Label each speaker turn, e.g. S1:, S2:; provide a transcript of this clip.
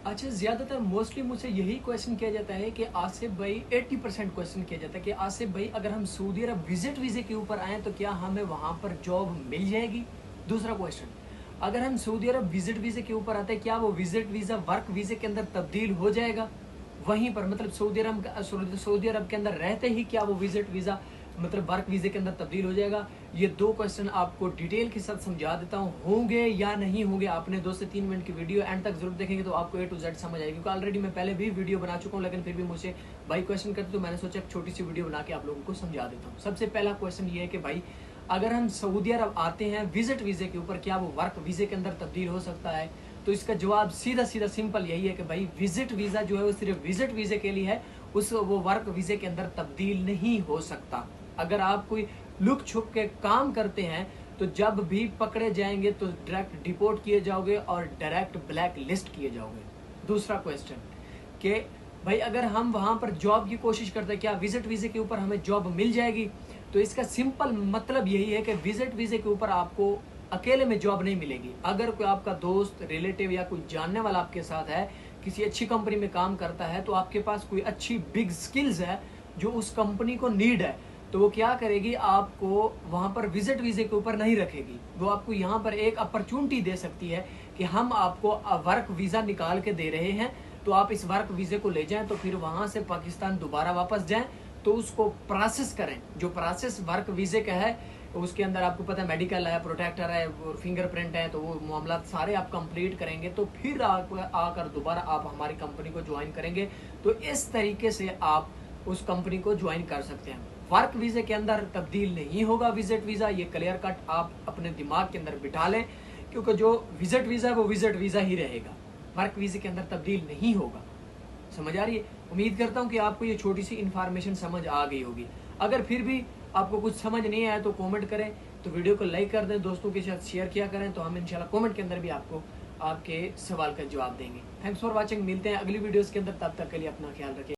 S1: अच्छा, ज़्यादातर मोस्टली मुझसे यही क्वेश्चन किया जाता है कि आसिफ भाई 80% क्वेश्चन किया जाता है कि आसिफ भाई अगर हम सऊदी अरब विजिट वीज़े के ऊपर आएँ तो क्या हमें वहाँ पर जॉब मिल जाएगी। दूसरा क्वेश्चन, अगर हम सऊदी अरब विजिट वीज़े के ऊपर आते हैं क्या वो विजिट वीज़ा वर्क वीज़े के अंदर तब्दील हो जाएगा वहीं पर, मतलब सऊदी अरब के अंदर रहते ही क्या वो विजिट वीज़ा मतलब वर्क वीज़े के अंदर तब्दील हो जाएगा। ये दो क्वेश्चन आपको डिटेल के साथ समझा देता हूँ, होंगे या नहीं होंगे। आपने 2 से 3 मिनट की वीडियो एंड तक जरूर देखेंगे तो आपको A to Z समझ आएगी, क्योंकि ऑलरेडी मैं पहले भी वीडियो बना चुका हूँ, लेकिन फिर भी मुझे भाई क्वेश्चन करते तो मैंने सोचा एक छोटी सी वीडियो बना के आप लोगों को समझा देता हूँ। सबसे पहला क्वेश्चन ये है कि भाई अगर हम सऊदी अरब आते हैं विजिट वीज़े के ऊपर क्या वो वर्क वीज़े के अंदर तब्दील हो सकता है। तो इसका जवाब सीधा सीधा सिंपल यही है कि भाई विजिट वीज़ा जो है वो सिर्फ विजिट वीज़े के लिए है, वो वर्क वीज़े के अंदर तब्दील नहीं हो सकता। अगर आप कोई लुक छुप के काम करते हैं तो जब भी पकड़े जाएंगे तो डायरेक्ट डिपोर्ट किए जाओगे और डायरेक्ट ब्लैक लिस्ट किए जाओगे। दूसरा क्वेश्चन कि भाई अगर हम वहां पर जॉब की कोशिश करते हैं क्या विजिट वीज़े के ऊपर हमें जॉब मिल जाएगी। तो इसका सिंपल मतलब यही है कि विजिट वीज़े के ऊपर आपको अकेले में जॉब नहीं मिलेगी। अगर कोई आपका दोस्त रिलेटिव या कोई जानने वाला आपके साथ है, किसी अच्छी कंपनी में काम करता है, तो आपके पास कोई अच्छी बिग स्किल्स है जो उस कंपनी को नीड है, तो वो क्या करेगी, आपको वहां पर विजिट वीज़े के ऊपर नहीं रखेगी। वो आपको यहाँ पर एक अपॉर्चुनिटी दे सकती है कि हम आपको वर्क वीज़ा निकाल के दे रहे हैं, तो आप इस वर्क वीज़े को ले जाएं, तो फिर वहां से पाकिस्तान दोबारा वापस जाएं, तो उसको प्रोसेस करें। जो प्रोसेस वर्क वीज़े का है उसके अंदर आपको पता है मेडिकल है, प्रोटेक्टर है और फिंगरप्रिंट है, तो वो मामला सारे आप कंप्लीट करेंगे, तो फिर आकर दोबारा आप हमारी कंपनी को ज्वाइन करेंगे। तो इस तरीके से आप उस कंपनी को ज्वाइन कर सकते हैं। वर्क वीज़े के अंदर तब्दील नहीं होगा विजिट वीज़ा, ये क्लियर कट आप अपने दिमाग के अंदर बिठा लें, क्योंकि जो विजिट वीज़ा है वो विजिट वीज़ा ही रहेगा, वर्क वीज़े के अंदर तब्दील नहीं होगा। समझ आ रही है। उम्मीद करता हूँ कि आपको ये छोटी सी इन्फॉर्मेशन समझ आ गई होगी। अगर फिर भी आपको कुछ समझ नहीं आया तो कमेंट करें, तो वीडियो को लाइक कर दें, दोस्तों के साथ शेयर किया करें, तो हम इंशाल्लाह कमेंट के अंदर भी आपको आपके सवाल का जवाब देंगे। थैंक्स फॉर वॉचिंग, मिलते हैं अगली वीडियोस के अंदर, तब तक के लिए अपना ख्याल रखें।